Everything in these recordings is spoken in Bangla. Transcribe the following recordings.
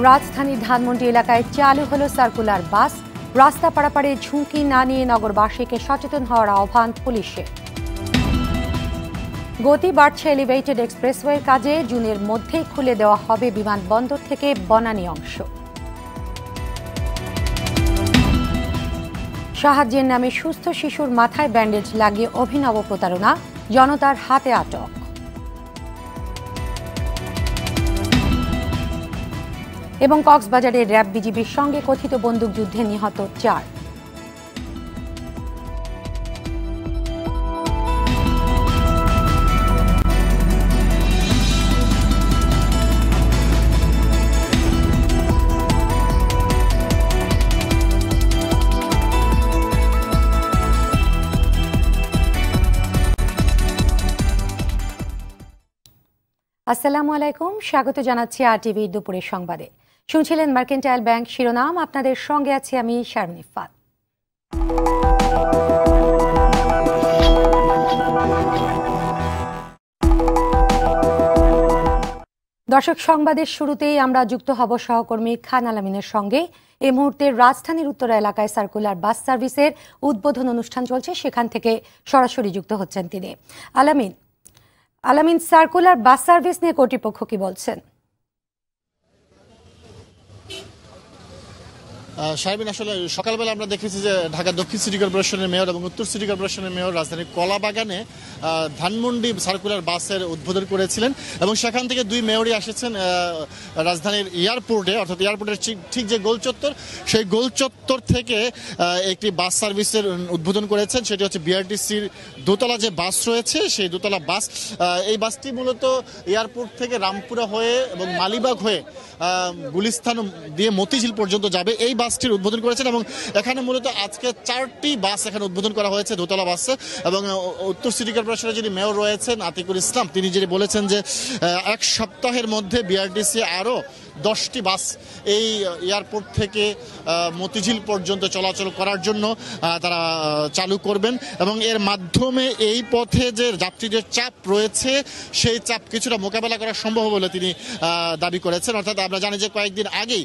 রাজধানীর ধানমন্ডি এলাকায় চালু হলো সার্কুলার বাস। রাস্তা পারাপারে ঝুঁকি না নিয়ে নগরবাসীকে সচেতন হওয়ার আহ্বান পুলিশের। গতি বাড়ছে এলিভেটেড এক্সপ্রেসওয়ের কাজে। জুনের মধ্যেই খুলে দেওয়া হবে বিমানবন্দর থেকে বনানী অংশ। সাহায্যের নামে সুস্থ শিশুর মাথায় ব্যান্ডেজ লাগিয়ে অভিনব প্রতারণা, জনতার হাতে আটক। এবং কক্সবাজারে র্যাব বিজিবির সঙ্গে কথিত বন্দুকযুদ্ধে নিহত 4। আসসালামু আলাইকুম, স্বাগত জানাচ্ছি RTV দুপুরের সংবাদে। শুনছিলেন মার্কেন্টাইল ব্যাংক শিরোনাম, আপনাদের সঙ্গে আছি আমি শারমিন ইফাত। দর্শক, সংবাদের শুরুতেই আমরা যুক্ত হব সহকর্মী খান আলামিনের সঙ্গে। এই মুহূর্তে রাজধানীর উত্তরা এলাকায় সার্কুলার বাস সার্ভিসের উদ্বোধন অনুষ্ঠান চলছে, সেখান থেকে সরাসরি যুক্ত হচ্ছেন তিনি। আলামিন, সার্কুলার বাস সার্ভিস নিয়ে কর্তৃপক্ষ কি বলছেন? শারমিন, আসলে সকালবেলা আমরা দেখেছি যে ঢাকা দক্ষিণ সিটি কর্পোরেশনের মেয়র এবং উত্তর সিটি কর্পোরেশনের মেয়র রাজধানীর কলাবাগানে ধানমন্ডি সার্কুলার বাসের উদ্বোধন করেছিলেন এবং সেখান থেকে দুই মেয়রই এসেছেন রাজধানীর এয়ারপোর্টে, অর্থাৎ এয়ারপোর্টের ঠিক যে গোল চত্বর, সেই গোল চত্বর থেকে একটি বাস সার্ভিসের উদ্বোধন করেছেন। সেটি হচ্ছে বিআরটিসির দোতলা যে বাস রয়েছে, সেই দোতলা বাস। এই বাসটি মূলত এয়ারপোর্ট থেকে রামপুরা হয়ে এবং মালিবাগ হয়ে গুলিস্তান দিয়ে মতিঝিল পর্যন্ত যাবে। এই বাসটির উদ্বোধন করেছেন এবং এখানে মূলত আজকে 4টি বাস এখানে উদ্বোধন করা হয়েছে, দোতলা বাসে। এবং উত্তর সিটি কর্পোরেশনের যিনি মেয়র রয়েছেন আতিকুল ইসলাম, তিনি যিনি বলেছেন যে এক সপ্তাহের মধ্যে বিআরটিসি আরও 10টি বাস এই এয়ারপোর্ট থেকে মতিঝিল পর্যন্ত চলাচল করার জন্য তারা চালু করবেন এবং এর মাধ্যমে এই পথে যে যাত্রীদের চাপ রয়েছে সেই চাপ কিছুটা মোকাবেলা করা সম্ভব বলে তিনি দাবি করেছেন। অর্থাৎ আমরা জানি যে কয়েকদিন আগেই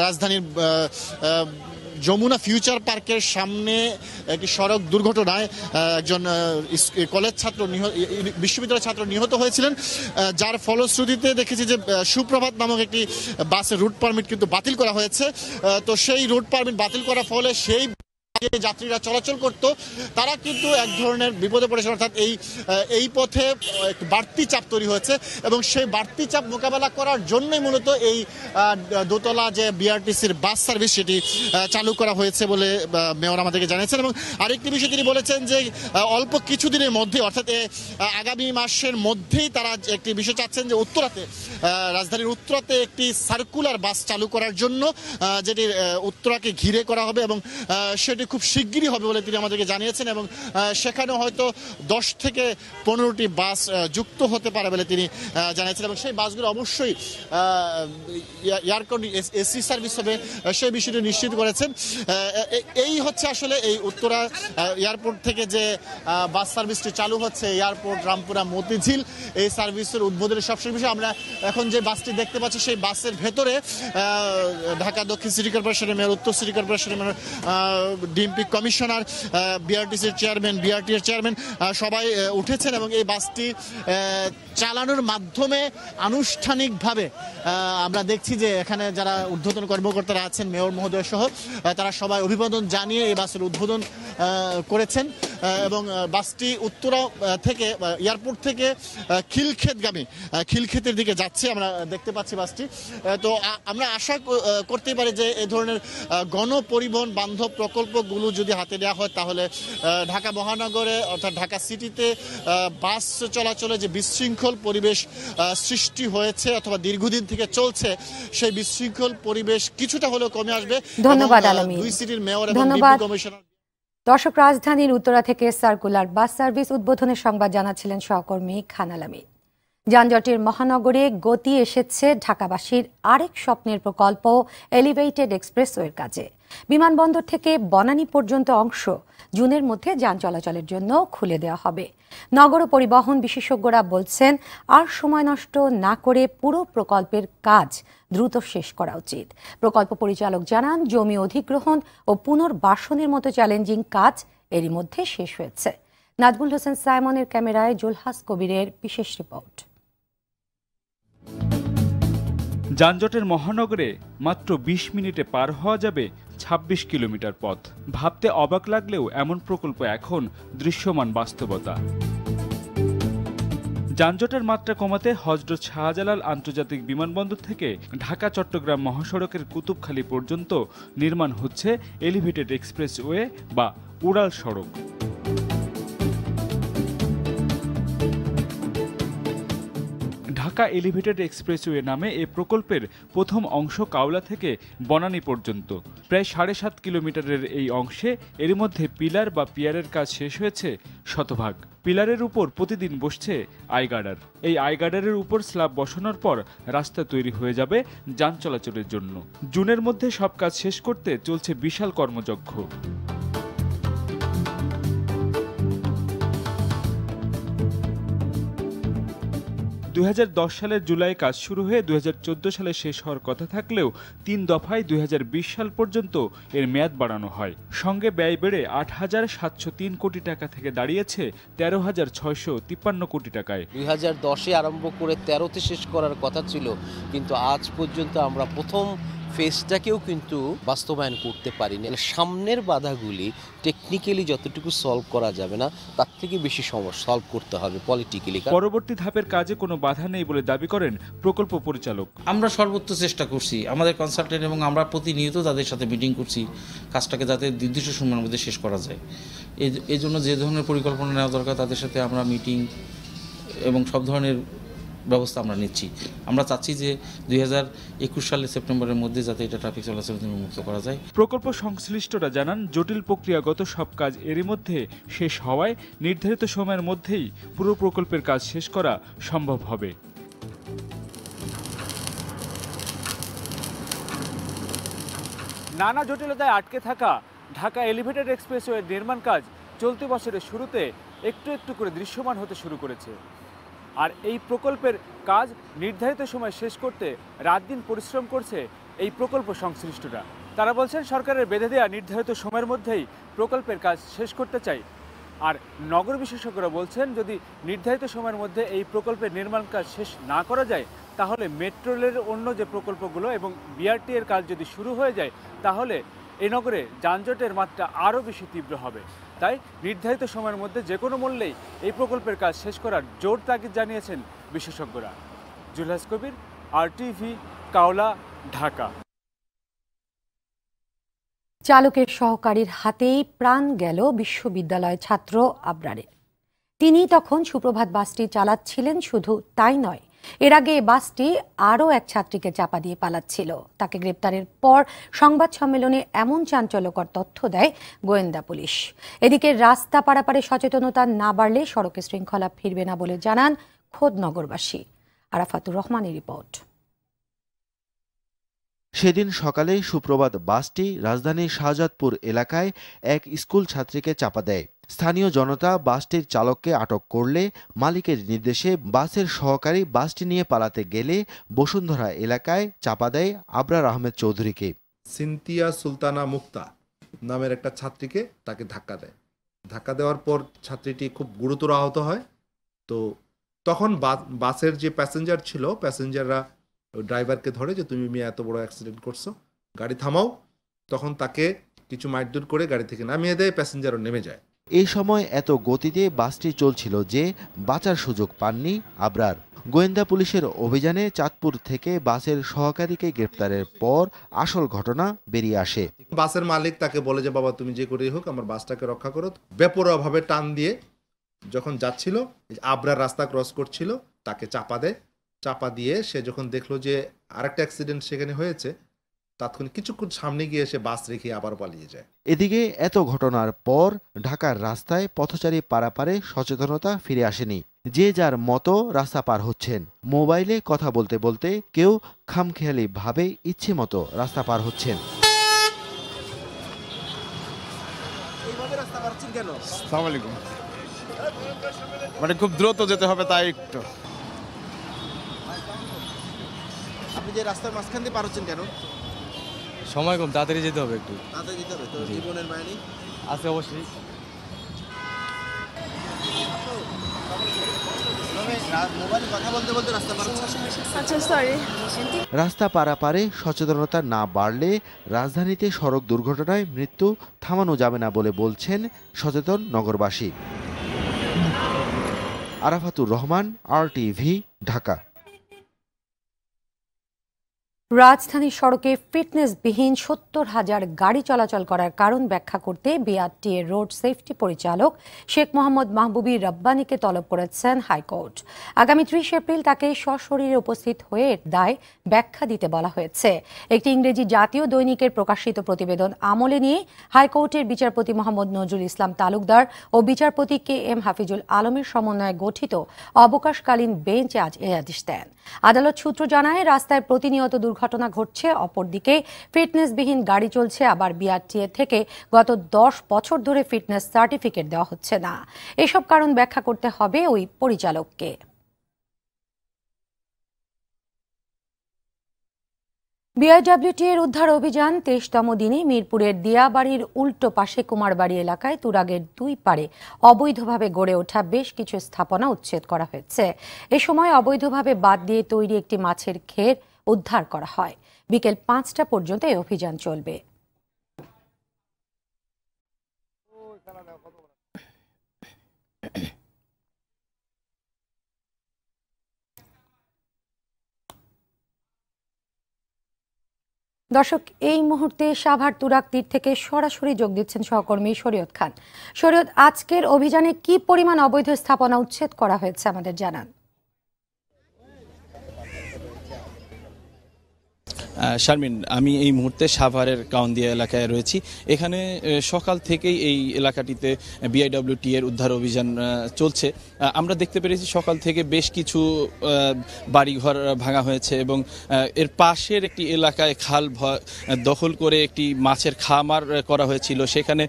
রাজধানীর যমুনা ফিউচার পার্কের সামনে একটি সড়ক দুর্ঘটনায় একজন কলেজ ছাত্র বিশ্ববিদ্যালয়ের ছাত্র নিহত হয়েছিলেন, যার ফলশ্রুতিতে দেখেছি যে সুপ্রভাত নামক একটি বাসের রুট পারমিট কিন্তু বাতিল করা হয়েছে। তো সেই রুট পারমিট বাতিল করার ফলে সেই যাত্রীরা চলাচল করত, তারা কিন্তু এক ধরনের বিপদে পড়েছে। অর্থাৎ এই পথে বাড়তি চাপ তৈরি হয়েছে এবং সেই বাড়তি চাপ মোকাবেলা করার জন্যই মূলত এই দোতলা যে বিআরটিসির বাস সার্ভিস সেটি চালু করা হয়েছে বলে মেয়র আমাদেরকে জানিয়েছেন। এবং আরেকটি বিষয় তিনি বলেছেন যে অল্প কিছুদিনের মধ্যে, অর্থাৎ আগামী মাসের মধ্যেই তারা একটি বিষয় চাচ্ছেন যে উত্তরাতে, রাজধানীর উত্তরাতে একটি সার্কুলার বাস চালু করার জন্য, যেটি উত্তরাকে ঘিরে করা হবে এবং সেটি খুব শিগগিরই হবে বলে তিনি আমাদেরকে জানিয়েছেন। এবং সেখানে হয়তো 10 থেকে 15টি বাস যুক্ত হতে পারে বলে তিনি জানিয়েছেন এবং সেই বাসগুলো অবশ্যই এয়ার এসি সার্ভিস হবে, সেই বিষয়টি নিশ্চিত করেছেন। এই হচ্ছে আসলে এই উত্তরা এয়ারপোর্ট থেকে যে বাস সার্ভিসটি চালু হচ্ছে, এয়ারপোর্ট রামপুরা মতিঝিল, এই সার্ভিসের উদ্বোধনের সবশেষ বিষয়। আমরা এখন যে বাসটি দেখতে পাচ্ছি সেই বাসের ভেতরে ঢাকা দক্ষিণ সিটি কর্পোরেশনের মেয়র, উত্তর সিটি কর্পোরেশনের মেয়র, ডিএমপি কমিশনার, বিআরটিসির চেয়ারম্যান, বিআরটির চেয়ারম্যান সবাই উঠেছেন এবং এই বাসটি চালানোর মাধ্যমে আনুষ্ঠানিকভাবে আমরা দেখছি যে এখানে যারা ঊর্ধ্বতন কর্মকর্তারা আছেন, মেয়র মহোদয় সহ, তারা সবাই অভিবাদন জানিয়ে এই বাসের উদ্বোধন করেছেন। এবং বাসটি উত্তরা থেকে, এয়ারপোর্ট থেকে খিলক্ষেতের দিকে যাচ্ছে, আমরা দেখতে পাচ্ছি বাসটি। তো আমরা আশা করতেই পারি যে এই ধরনের গণপরিবহন বান্ধব প্রকল্পগুলো যদি হাতে নেওয়া হয় তাহলে ঢাকা মহানগরে, অর্থাৎ ঢাকা সিটিতে বাস চলাচলে যে বিশৃঙ্খল পরিবেশ সৃষ্টি হয়েছে অথবা দীর্ঘদিন থেকে চলছে, সেই বিশৃঙ্খল পরিবেশ কিছুটা হলেও কমে আসবে। ধন্যবাদ আলামিন। দুই সিটির মেয়র এবং ডিএমপি কমিশনার। দর্শক, রাজধানীর উত্তরা থেকে সার্কুলার বাস সার্ভিস উদ্বোধনের সংবাদ জানাচ্ছিলেন সহকর্মী খান আলামিন। যানজটের মহানগরে গতি এসেছে ঢাকাবাসীর আরেক স্বপ্নের প্রকল্প এলিভেটেড এক্সপ্রেসওয়ের কাজে। বিমানবন্দর থেকে বনানী পর্যন্ত অংশ জুনের মধ্যে যান চলাচলের জন্য খুলে দেওয়া হবে। নগর পরিবহন বিশেষজ্ঞরা বলছেন, আর সময় নষ্ট না করে পুরো প্রকল্পের কাজ দ্রুত শেষ করা উচিত। প্রকল্প পরিচালক জানান, জমি অধিগ্রহণ ও পুনর্বাসনের মতো চ্যালেঞ্জিং কাজ এরই মধ্যে শেষ হয়েছে। নাজমুল হোসেন সাইমনের ক্যামেরায় জুলহাস কবিরের বিশেষ রিপোর্ট। যানজটের মহানগরে মাত্র ২০ মিনিটে পার হওয়া যাবে ২৬ কিলোমিটার পথ। ভাবতে অবাক লাগলেও এমন প্রকল্প এখন দৃশ্যমান বাস্তবতা। যানজটের মাত্রা কমাতে হযরত শাহজালাল আন্তর্জাতিক বিমানবন্দর থেকে ঢাকা চট্টগ্রাম মহাসড়কের কুতুবখালী পর্যন্ত নির্মাণ হচ্ছে এলিভেটেড এক্সপ্রেসওয়ে বা উড়াল সড়ক। ঢাকা এলিভেটেড এক্সপ্রেসওয়ে নামে এ প্রকল্পের প্রথম অংশ কাওলা থেকে বনানী পর্যন্ত প্রায় ৭.৫ কিলোমিটারের এই অংশে এর মধ্যে পিলার বা পিয়ারের কাজ শেষ হয়েছে শতভাগ। পিলারের উপর প্রতিদিন বসছে আইগার্ডার। এই আইগার্ডারের উপর স্ল্যাব বসানোর পর রাস্তা তৈরি হয়ে যাবে যান চলাচলের জন্য। জুনের মধ্যে সব কাজ শেষ করতে চলছে বিশাল কর্মযজ্ঞ। ২০১০ সালের জুলাই কাজ শুরু হয়ে ২০১৪ সালে শেষ হওয়ার কথা থাকলেও ৩ দফায় ২০২০ সাল পর্যন্ত এর মেয়াদ বাড়ানো হয়। সঙ্গে ব্যয় বেড়ে ৮,৭০৩ কোটি টাকা থেকে দাঁড়িয়েছে ১৩,৬৫৩ কোটি টাকায়। ২০১০-এ আরম্ভ করে ১৩তে শেষ করার কথা ছিল, কিন্তু আজ পর্যন্ত আমরা প্রথম ফেজটাকেও কিন্তু বাস্তবায়ন করতে পারিনি। সামনের বাধাগুলি টেকনিক্যালি যতটুকু সলভ করা যাবে না, তার থেকে বেশি সমস্যা সলভ করতে হবে পলিটিক্যালি। পরবর্তী ধাপের কাজে কোনো বাধা নেই বলে দাবি করেন প্রকল্প পরিচালক। আমরা সর্বোচ্চ চেষ্টা করছি, আমাদের কনসালটেন্ট এবং আমরা প্রতিনিয়ত তাদের সাথে মিটিং করছি কাজটাকে যাতে নির্দিষ্ট সময়ের মধ্যে শেষ করা যায়। এই জন্য যে ধরনের পরিকল্পনা নেওয়া দরকার তাদের সাথে আমরা মিটিং এবং সব ধরনের ব্যবস্থা আমরা নিচ্ছি। আমরা চাচ্ছি যে ২০২১ সালের সেপ্টেম্বরের মধ্যে যাতে এটা ট্রাফিক চলাচল মুক্ত করা যায়। প্রকল্প সংশ্লিষ্টরা জানান, জটিল প্রক্রিয়াগত সব কাজ এরই মধ্যে শেষ হওয়ায় নির্ধারিত সময়ের মধ্যেই পুরো প্রকল্পের কাজ শেষ করা সম্ভব হবে। নানা জটিলতায় আটকে থাকা ঢাকা এলিভেটেড এক্সপ্রেসওয়ের নির্মাণ কাজ চলতি বছরের শুরুতে একটু একটু করে দৃশ্যমান হতে শুরু করেছে। আর এই প্রকল্পের কাজ নির্ধারিত সময় শেষ করতে রাত দিন পরিশ্রম করছে এই প্রকল্প সংশ্লিষ্টরা। তারা বলছেন, সরকারের বেঁধে দেওয়া নির্ধারিত সময়ের মধ্যেই প্রকল্পের কাজ শেষ করতে চাই। আর নগর বিশেষজ্ঞরা বলছেন, যদি নির্ধারিত সময়ের মধ্যে এই প্রকল্পের নির্মাণ কাজ শেষ না করা যায়, তাহলে মেট্রো রেলের অন্য যে প্রকল্পগুলো এবং বিআরটি এর কাজ যদি শুরু হয়ে যায়, তাহলে এই নগরে যানজটের মাত্রা আরও বেশি তীব্র হবে। তাই নির্ধারিত সময়ের মধ্যে যে কোনো মূল্যেই এই প্রকল্পের কাজ শেষ করার জোর তাগিদ জানিয়েছেন বিশেষজ্ঞরা। জুলহাস কবির, RTV, কাওলা, ঢাকা। চালকের সহকারীর হাতেই প্রাণ গেল বিশ্ববিদ্যালয় ছাত্র আবরারের। তিনি তখন সুপ্রভাত বাসটি চালাচ্ছিলেন। শুধু তাই নয়, এর আগে বাসটি আরও এক ছাত্রীকে চাপা দিয়ে পালাচ্ছিল। তাকে গ্রেপ্তারের পর সংবাদ সম্মেলনে এমন চাঞ্চল্যকর তথ্য দেয় গোয়েন্দা পুলিশ। এদিকে রাস্তা পারাপারে সচেতনতা না বাড়লে সড়কে শৃঙ্খলা ফিরবে না বলে জানান খোদ নগরবাসী। আরাফাতুর রহমানের রিপোর্ট। সেদিন সকালে সুপ্রভাত বাসটি রাজধানীর শাহজাদপুর এলাকায় এক স্কুল ছাত্রীকে চাপা দেয়। স্থানীয় জনতা বাসটির চালককে আটক করলে মালিকের নির্দেশে বাসের সহকারী বাসটি নিয়ে পালাতে গেলে বসুন্ধরা এলাকায় চাপা দেয় আবরার আহমেদ চৌধুরীকে। সিনথিয়া সুলতানা মুক্তা নামের একটা ছাত্রীকে তাকে ধাক্কা দেয়। ধাক্কা দেওয়ার পর ছাত্রীটি খুব গুরুতর আহত হয়। তো তখন বাসের যে প্যাসেঞ্জার ছিল, প্যাসেঞ্জাররা ড্রাইভারকে ধরে যে তুমি মেয়ে এত বড় অ্যাক্সিডেন্ট করছো, গাড়ি থামাও। তখন তাকে কিছু মারধর করে গাড়ি থেকে নামিয়ে দেয়, প্যাসেঞ্জারও নেমে যায়। এই সময় এত গতিতে বাসটি চলছিল যে বাঁচার সুযোগ পাননি আবরার। গোয়েন্দা পুলিশের অভিযানে চাঁদপুর থেকে বাসের সহকারীকে গ্রেপ্তারের পর আসল ঘটনা বেরিয়ে আসে। বাসের মালিক তাকে বলে যে বাবা তুমি যে করেই হোক আমার বাসটাকে রক্ষা করো। বেপরোয়াভাবে টান দিয়ে যখন যাচ্ছিল, আবরার রাস্তা ক্রস করছিল, তাকে চাপা দেয়। চাপা দিয়ে সে যখন দেখলো যে আরেকটা অ্যাক্সিডেন্ট সেখানে হয়েছে, তাৎক্ষণিক কিছুক্ষণ সামনে গিয়ে এসে বাস রেখে আবার পালিয়ে যায়। এদিকে এত ঘটনার পর ঢাকার রাস্তায় পথচারী পারাপারে সচেতনতা ফিরে আসেনি। যে যার মতো রাস্তা পার হচ্ছেন, মোবাইলে কথা বলতে বলতে কেউ খামখেয়ালি ভাবে ইচ্ছে মতো রাস্তা পার হচ্ছেন। আসসালামু আলাইকুম। মানে খুব দ্রুত যেতে হবে তাই একটু। আপনি যে রাস্তার মাঝখান দিয়ে পার হচ্ছেন কেন? সময় কম, তাড়াতাড়ি যেতে হবে একটু। তাড়াতাড়ি যেতে হবে তো, জীবনের মায়া নেই? আছে অবশ্যই। রাস্তা পারাপারে সচেতনতা না বাড়লে রাজধানীতে সড়ক দুর্ঘটনায় মৃত্যু থামানো যাবে না বলে বলছেন সচেতন নগরবাসী। আরাফাতুর রহমান, RTV, ঢাকা। রাজধানীর সড়কে ফিটনেসবিহীন ৭০,০০০ গাড়ি চলাচল করার কারণ ব্যাখ্যা করতে বিআরটিএ রোড সেফটি পরিচালক শেখ মোহাম্মদ মাহবুবী রব্বানীকে তলব করেছেন হাইকোর্ট। আগামী ৩০ এপ্রিল তাকে সশরীরে উপস্থিত হয়ে এর দায় ব্যাখ্যা দিতে বলা হয়েছে। একটি ইংরেজি জাতীয় দৈনিকের প্রকাশিত প্রতিবেদন আমলে নিয়ে হাইকোর্টের বিচারপতি মোহাম্মদ নজরুল ইসলাম তালুকদার ও বিচারপতি KM হাফিজুল আলমের সমন্বয়ে গঠিত অবকাশকালীন বেঞ্চ আজ এ আদেশ দেন। আদালত সূত্র জানায়, রাস্তায় প্রতিনিয়ত দুর্ঘটনা ঘটছে, অপরদিকে ফিটনেসবিহীন গাড়ি চলছে, আবার বিআরটিএ থেকে গত 10 বছর ধরে ফিটনেস সার্টিফিকেট দেওয়া হচ্ছে না। এসব কারণ ব্যাখ্যা করতে হবে ওই পরিচালককে। বিআইডব্লিউটি এর উদ্ধার অভিযান 23তম দিনে মিরপুরের দিয়াবাড়ির উল্টো পাশে কুমারবাড়ি এলাকায় তুরাগের 2 পারে অবৈধভাবে গড়ে ওঠা বেশ কিছু স্থাপনা উচ্ছেদ করা হয়েছে। এ সময় অবৈধভাবে বাদ দিয়ে তৈরি একটি মাছের ঘের উদ্ধার করা হয়। বিকেল 5টা পর্যন্ত এই অভিযান চলবে। দর্শক, এই মুহূর্তে সাভার তুরাগ তীর থেকে সরাসরি যোগ দিচ্ছেন সহকর্মী শরীয়ত খান। শরীয়ত, আজকের অভিযানে কি পরিমাণ অবৈধ স্থাপনা উচ্ছেদ করা হয়েছে আমাদের জানান। শারমিন, আমি এই মুহূর্তে সাভারের কাউন্দিয়া এলাকায় রয়েছি। এখানে সকাল থেকেই এই এলাকাটিতে বিআইডব্লিউটি এর উদ্ধার অভিযান চলছে। আমরা দেখতে পেরেছি সকাল থেকে বেশ কিছু বাড়িঘর ভাঙা হয়েছে এবং এর পাশের একটি এলাকায় খাল দখল করে একটি মাছের খামার করা হয়েছিল, সেখানে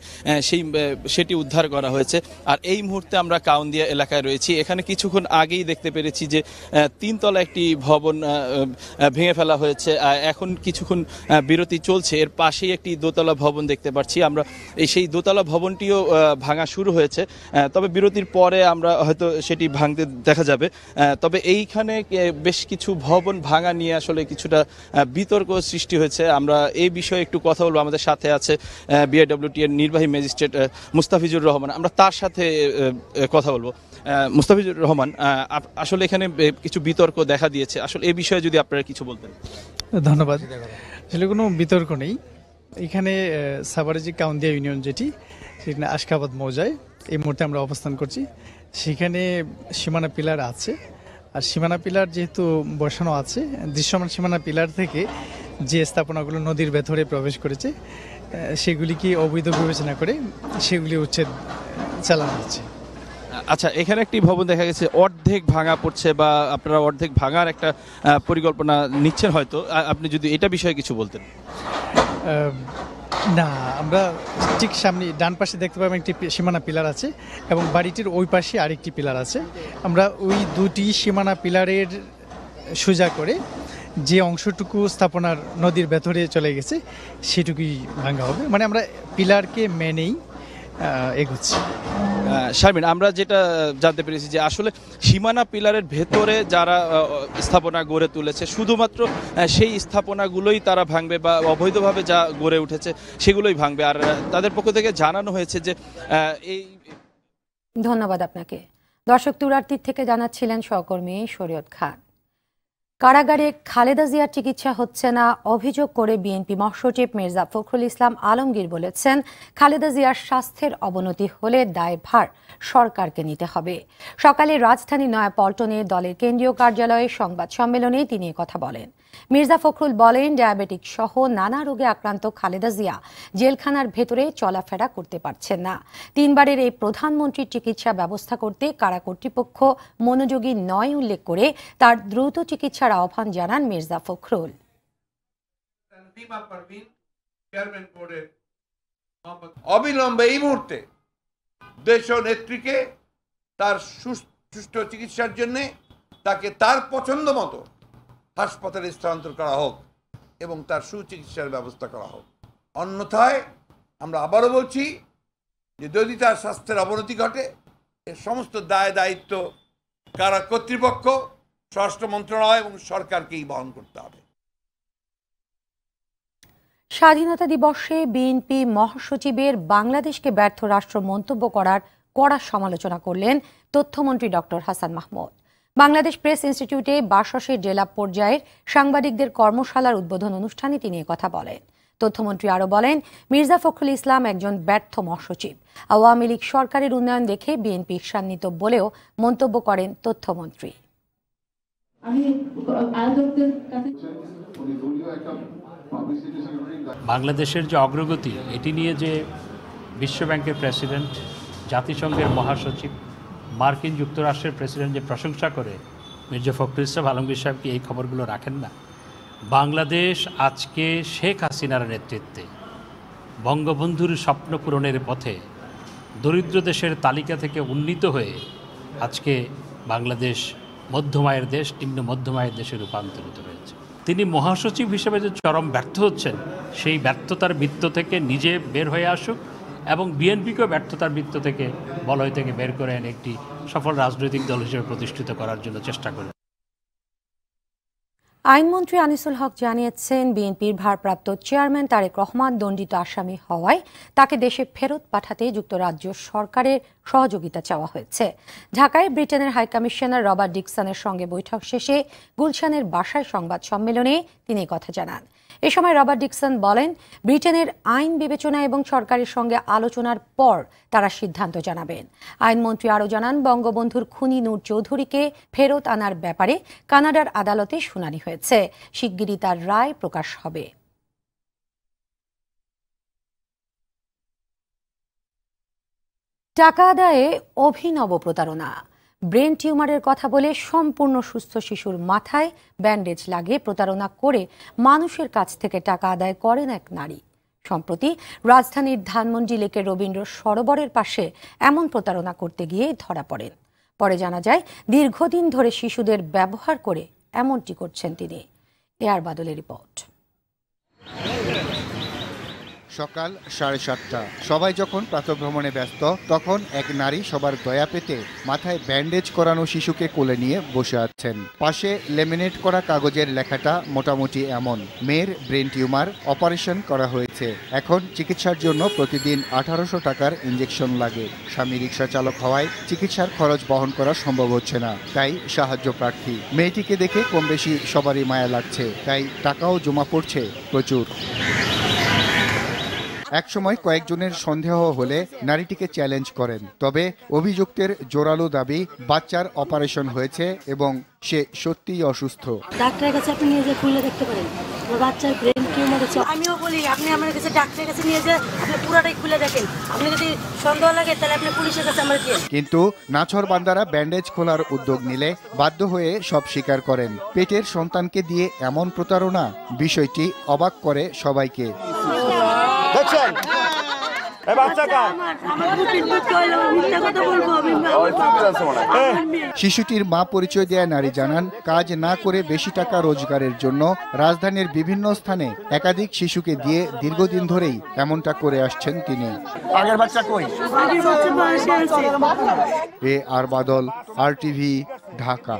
সেটি উদ্ধার করা হয়েছে। আর এই মুহূর্তে আমরা কাউন্দিয়া এলাকায় রয়েছি। এখানে কিছুক্ষণ আগেই দেখতে পেরেছি যে 3 তলা একটি ভবন ভেঙে ফেলা হয়েছে। এখন কিছুক্ষণ বিরতি চলছে, এর পাশেই একটি দোতলা ভবন দেখতে পাচ্ছি আমরা। সেই দোতলা ভবনটিও ভাঙা শুরু হয়েছে, তবে বিরতির পরে আমরা হয়তো সেটি ভাঙতে দেখা যাবে। তবে এইখানে বেশ কিছু ভবন ভাঙা নিয়ে আসলে কিছুটা বিতর্ক সৃষ্টি হয়েছে। আমরা এই বিষয়ে একটু কথা বলবো। আমাদের সাথে আছে বিআইডব্লিউটি এর নির্বাহী ম্যাজিস্ট্রেট মুস্তাফিজুর রহমান। আমরা তার সাথে কথা বলবো। মুস্তাফিজুর রহমান, আসলে এখানে কিছু বিতর্ক দেখা দিয়েছে, আসলে এই বিষয়ে যদি আপনারা কিছু বলতেন। ধন্যবাদ। আসলে কোনো বিতর্ক নেই। এখানে সাভারের যে কাউন্দিয়া ইউনিয়ন সেখানে আশকাবাদ মৌজায় এই মুহূর্তে আমরা অবস্থান করছি। সেখানে সীমানা পিলার আছে, আর সীমানা পিলার যেহেতু বসানো আছে, দৃশ্যমান সীমানা পিলার থেকে যে স্থাপনাগুলো নদীর ভেতরে প্রবেশ করেছে সেগুলিকে অবৈধ বিবেচনা করে সেগুলি উচ্ছেদ চালানো হচ্ছে। আচ্ছা, এখানে একটি ভবন দেখা গেছে অর্ধেক ভাঙা পড়ছে, বা আপনারা অর্ধেক ভাঙার একটা পরিকল্পনা নিচ্ছেন হয়তো, আপনি যদি এটা বিষয়ে কিছু বলতেন। না, আমরা ঠিক সামনে ডান পাশে দেখতে পাবেন একটি সীমানা পিলার আছে এবং বাড়িটির ওই পাশে আরেকটি পিলার আছে। আমরা ওই দুটি সীমানা পিলারের সোজা করে যে অংশটুকু স্থাপনার নদীর ভেতরে চলে গেছে সেটুকুই ভাঙা হবে। মানে আমরা পিলারকে মেনেই এগোচ্ছি। শারমিন, আমরা যেটা জানতে পেরেছি যে আসলে সীমানা পিলারের ভেতরে যারা স্থাপনা গড়ে তুলেছে শুধুমাত্র সেই স্থাপনাগুলোই তারা ভাঙবে, বা অবৈধভাবে যা গড়ে উঠেছে সেগুলোই ভাঙবে। আর তাদের পক্ষ থেকে জানানো হয়েছে যে এই। ধন্যবাদ আপনাকে। দর্শক, তুরাগ তীর থেকে জানাচ্ছিলেন সহকর্মী শরীয়ত খান। কারাগারে খালেদা জিয়ার চিকিৎসা হচ্ছে না অভিযোগ করে বিএনপি মহাসচিব মির্জা ফখরুল ইসলাম আলমগীর বলেছেন, খালেদা জিয়ার স্বাস্থ্যের অবনতি হলে দায়ভার সরকারকে নিতে হবে। সকালে রাজধানী নয়াপল্টনে দলের কেন্দ্রীয় কার্যালয়ে সংবাদ সম্মেলনে তিনি কথা বলেন। মির্জা ফখরুল বলেন, ডায়াবেটিক সহ নানা রোগে আক্রান্ত খালেদা জিয়া জেলখানার ভেতরে চলাফেরা করতে পারছেন না। 3 বারের এই প্রধানমন্ত্রীর চিকিৎসা ব্যবস্থা করতে কারা কর্তৃপক্ষ মনোযোগী নয় উল্লেখ করে তার দ্রুত চিকিৎসার আহ্বান জানান মির্জা ফখরুল। অবিলম্বে এই মুহূর্তে দেশ নেত্রীকে তার সুষ্ঠু চিকিৎসার জন্য তাকে তার পছন্দ মতো হাসপাতালে স্থানান্তর করা হোক এবং তার সুচিকিৎসার ব্যবস্থা করা হোক। অন্যথায় আমরা আবারও বলছি যে যদি তার স্বাস্থ্যের অবনতি ঘটে এর সমস্ত দায় দায়িত্ব কারা কর্তৃপক্ষ, স্বরাষ্ট্র মন্ত্রণালয় এবং সরকারকেই বহন করতে হবে। স্বাধীনতা দিবসে বিএনপি মহাসচিবের বাংলাদেশকে ব্যর্থ রাষ্ট্র মন্তব্য করার কড়া সমালোচনা করলেন তথ্যমন্ত্রী ডক্টর হাসান মাহমুদ। বাংলাদেশ প্রেস ইনস্টিটিউটে বাসসের জেলা পর্যায়ের সাংবাদিকদের কর্মশালার উদ্বোধন অনুষ্ঠানে তিনি কথা বলেন। তথ্যমন্ত্রী আরও বলেন, মির্জা ফখরুল ইসলাম একজন ব্যর্থ মহাসচিব। আওয়ামী লীগ সরকারের উন্নয়ন দেখে বিএনপি ঈর্ষান্বিত বলেও মন্তব্য করেন তথ্যমন্ত্রী। বাংলাদেশের যে অগ্রগতি, এটি নিয়ে যে বিশ্বব্যাংকের প্রেসিডেন্ট, জাতিসংঘের মহাসচিব, মার্কিন যুক্তরাষ্ট্রের প্রেসিডেন্ট যে প্রশংসা করে, মির্জা ফখরুল ইসলাম আলমগীর সাহেব কি এই খবরগুলো রাখেন না? বাংলাদেশ আজকে শেখ হাসিনার নেতৃত্বে বঙ্গবন্ধুর স্বপ্ন পূরণের পথে দরিদ্র দেশের তালিকা থেকে উন্নীত হয়ে আজকে বাংলাদেশ মধ্যমায়ের দেশ, নিম্ন মধ্যমায়ের দেশে রূপান্তরিত হয়েছে। তিনি মহাসচিব হিসেবে যে চরম ব্যর্থ হচ্ছেন, সেই ব্যর্থতার বৃত্ত থেকে নিজে বের হয়ে আসুক এবং বিএনপিকেও ব্যর্থতার বৃত্ত থেকে, বলয় থেকে বের করে এনে একটি সফল রাজনৈতিক দল হিসেবে প্রতিষ্ঠিত করার জন্য চেষ্টা করবেন। আইনমন্ত্রী আনিসুল হক জানিয়েছেন, বিএনপির ভারপ্রাপ্ত চেয়ারম্যান তারেক রহমান দণ্ডিত আসামি হওয়ায় তাকে দেশে ফেরত পাঠাতে যুক্তরাজ্য সরকারের সহযোগিতা চাওয়া হয়েছে। ঢাকায় ব্রিটেনের হাইকমিশনার রবার্ট ডিকসনের সঙ্গে বৈঠক শেষে গুলশানের বাসায় সংবাদ সম্মেলনে তিনি কথা জানান। এ সময় রবার্ট ডিকসন বলেন, ব্রিটেনের আইন বিবেচনা এবং সরকারের সঙ্গে আলোচনার পর তারা সিদ্ধান্ত জানাবেন। আইনমন্ত্রী আরও জানান, বঙ্গবন্ধুর খুনি নূর চৌধুরীকে ফেরত আনার ব্যাপারে কানাডার আদালতে শুনানি হয়েছে। শিগগিরই তার রায় প্রকাশ হবে। টাকা আদায়ে অভিনব প্রতারণা। ব্রেন টিউমারের কথা বলে সম্পূর্ণ সুস্থ শিশুর মাথায় ব্যান্ডেজ লাগিয়ে প্রতারণা করে মানুষের কাছ থেকে টাকা আদায় করেন এক নারী। সম্প্রতি রাজধানীর ধানমন্ডি লেকের রবীন্দ্র সরোবরের পাশে এমন প্রতারণা করতে গিয়ে ধরা পড়েন। পরে জানা যায়, দীর্ঘদিন ধরে শিশুদের ব্যবহার করে এমনটি করছেন তিনি। এআর বাদলের রিপোর্ট। সকাল 7:30, সবাই যখন প্রাতঃভ্রমণে ব্যস্ত, তখন এক নারী সবার দয়া পেতে মাথায় ব্যান্ডেজ করানো শিশুকে কোলে নিয়ে বসে আছেন। পাশে লেমিনেট করা কাগজের লেখাটা মোটামুটি এমন: মেয়ের ব্রেন টিউমার, অপারেশন করা হয়েছে, এখন চিকিৎসার জন্য প্রতিদিন 1800 টাকার ইঞ্জেকশন লাগে। স্বামী রিক্সা চালক হওয়ায় চিকিৎসার খরচ বহন করা সম্ভব হচ্ছে না, তাই সাহায্য প্রার্থী। মেয়েটিকে দেখে কম বেশি সবারই মায়া লাগছে, তাই টাকাও জমা পড়ছে প্রচুর। একসময় কয়েকজনের সন্দেহ হলে নারীটিকে চ্যালেঞ্জ করেন, তবে অভিযুক্তের জোরালো দাবি বাচ্চার অপারেশন হয়েছে এবং সে সত্যিই অসুস্থ। ডাক্তারের কাছে আপনি নিয়ে যে খুলে দেখতে পারেন, বাচ্চার ব্রেন টিউমার হচ্ছে। আমিও বলি, আপনি আমার কাছে ডাক্তারের কাছে নিয়ে যে আপনি পুরোটাই খুলে দেখেন। আপনি যদি সন্দেহ লাগে তাহলে আপনি পুলিশের কাছে আমার দিয়ে। কিন্তু নাছোড়বান্দারা ব্যান্ডেজ খোলার উদ্যোগ নিলে বাধ্য হয়ে সব স্বীকার করেন। পেটের সন্তানকে দিয়ে এমন প্রতারণা, বিষয়টি অবাক করে সবাইকে। শিশুটির মা পরিচয় দেয়া নারী জানান, কাজ না করে বেশি টাকা রোজগারের জন্য রাজধানীর বিভিন্ন স্থানে একাধিক শিশুকে দিয়ে দীর্ঘদিন ধরেই এমনটা করে আসছেন তিনি। আগের বাচ্চা কই? এআর বাদল, RTV, ঢাকা।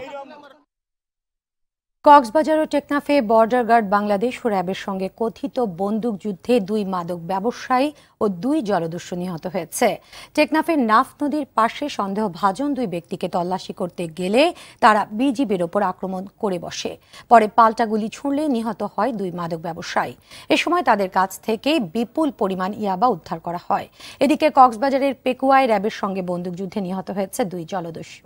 কক্সবাজার ও টেকনাফে বর্ডার গার্ড বাংলাদেশ ও র্যাবের সঙ্গে কথিত বন্দুকযুদ্ধে 2 মাদক ব্যবসায়ী ও 2 জলদস্যু নিহত হয়েছে। টেকনাফের নাফ নদীর পাশে সন্দেহভাজন 2 ব্যক্তিকে তল্লাশি করতে গেলে তারা বিজিবির ওপর আক্রমণ করে বসে। পরে পাল্টা গুলি ছুড়লে নিহত হয় 2 মাদক ব্যবসায়ী। এ সময় তাদের কাছ থেকে বিপুল পরিমাণ ইয়াবা উদ্ধার করা হয়। এদিকে কক্সবাজারের পেকুয়ায় র্যাবের সঙ্গে বন্দুকযুদ্ধে নিহত হয়েছে 2 জলদস্যু।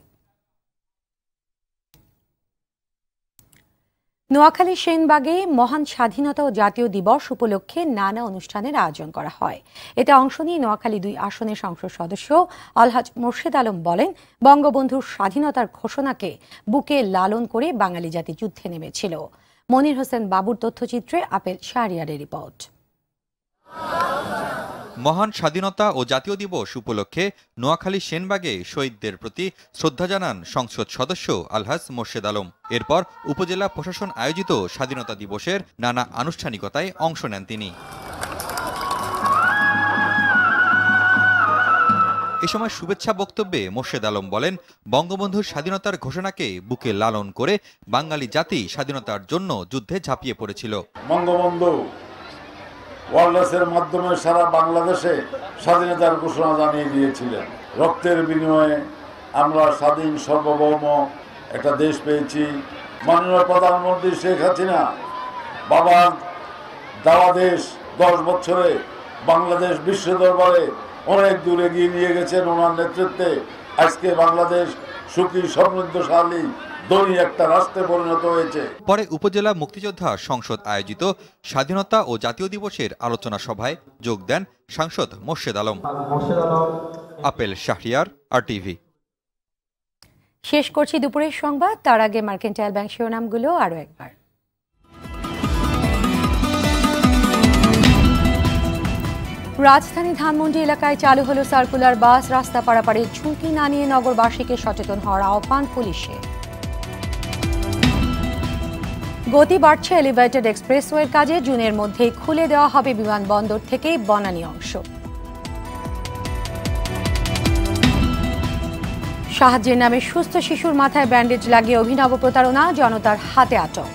নোয়াখালী সেনবাগে মহান স্বাধীনতা ও জাতীয় দিবস উপলক্ষে নানা অনুষ্ঠানের আয়োজন করা হয়। এতে অংশ নিয়ে নোয়াখালী 2 আসনের সংসদ সদস্য আলহাজ মোর্শেদ আলম বলেন, বঙ্গবন্ধুর স্বাধীনতার ঘোষণাকে বুকে লালন করে বাঙালি জাতি যুদ্ধে নেমেছিল। মনির হোসেন বাবুর তথ্যচিত্রে আপেল শাহরিয়ারের রিপোর্ট। মহান স্বাধীনতা ও জাতীয় দিবস উপলক্ষে নোয়াখালী সেনবাগে শহীদদের প্রতি শ্রদ্ধা জানান সংসদ সদস্য আলহাজ মোর্শেদ আলম। এরপর উপজেলা প্রশাসন আয়োজিত স্বাধীনতা দিবসের নানা আনুষ্ঠানিকতায় অংশ নেন তিনি। এ সময় শুভেচ্ছা বক্তব্যে মোর্শেদ আলম বলেন, বঙ্গবন্ধুর স্বাধীনতার ঘোষণাকে বুকে লালন করে বাঙালি জাতি স্বাধীনতার জন্য যুদ্ধে ঝাঁপিয়ে পড়েছিল। বঙ্গবন্ধু ওয়ারলেসের মাধ্যমে সারা বাংলাদেশে স্বাধীনতার ঘোষণা জানিয়ে দিয়েছিলেন। রক্তের বিনিময়ে আমরা স্বাধীন সার্বভৌম একটা দেশ পেয়েছি। মাননীয় প্রধানমন্ত্রী শেখ হাসিনা বাবার দেওয়া দেশ 10 বছরে বাংলাদেশ বিশ্ব দরবারে অনেক দূর এগিয়ে নিয়ে গেছেন ওনার নেতৃত্বে। আজকে বাংলাদেশ সুখী সমৃদ্ধশালী ধনী একটা রাষ্ট্রে পরিণত হয়েছে। পরে উপজেলা মুক্তিযোদ্ধা সংসদ আয়োজিত স্বাধীনতা ও জাতীয় দিবসের আলোচনা সভায় যোগ দেন সাংসদ মোর্শেদ আলম। আপেল শাহরিয়ার, RTV। শেষ করছি দুপুরের সংবাদ, তার আগে মার্কেন্টাইল ব্যাংক শিরোনামগুলো আরো একবার। রাজধানী ধানমন্ডি এলাকায় চালু হলো সার্কুলার বাস। রাস্তা পারাপারের ঝুঁকি না নিয়ে নগরবাসীকে সচেতন হওয়ার আহ্বান পুলিশের। গতি বাড়ছে এলিভেটেড এক্সপ্রেসওয়ের কাজে। জুনের মধ্যেই খুলে দেওয়া হবে বিমানবন্দর থেকে বনানী অংশ। সাহায্যের নামে সুস্থ শিশুর মাথায় ব্যান্ডেজ লাগিয়ে অভিনব প্রতারণা, জনতার হাতে আটক।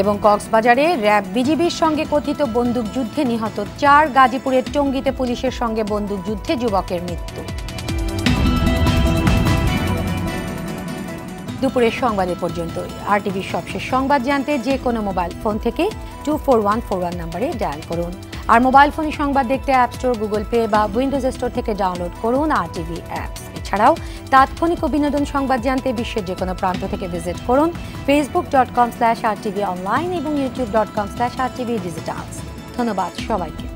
এবং কক্সবাজারে র্যাব বিজিবির সঙ্গে কথিত বন্দুকযুদ্ধে নিহত 4। গাজীপুরের টঙ্গীতে পুলিশের সঙ্গে বন্দুকযুদ্ধে যুবকের মৃত্যু। দুপুরের সংবাদ এ পর্যন্তই। RTVর সবশেষ সংবাদ জানতে যে কোনো মোবাইল ফোন থেকে 24141 নম্বরে ডায়াল করুন। আর মোবাইল ফোনে সংবাদ দেখতে অ্যাপ স্টোর, গুগল প্লে বা উইন্ডোজ স্টোর থেকে ডাউনলোড করুন RTV অ্যাপস। এছাড়াও তাৎক্ষণিক ও বিনোদন সংবাদ জানতে বিশ্বের যে কোনো প্রান্ত থেকে ভিজিট করুন facebook.com/RTV অনলাইন এবং youtube.com/RTV ডিজিটালস। ধন্যবাদ সবাইকে।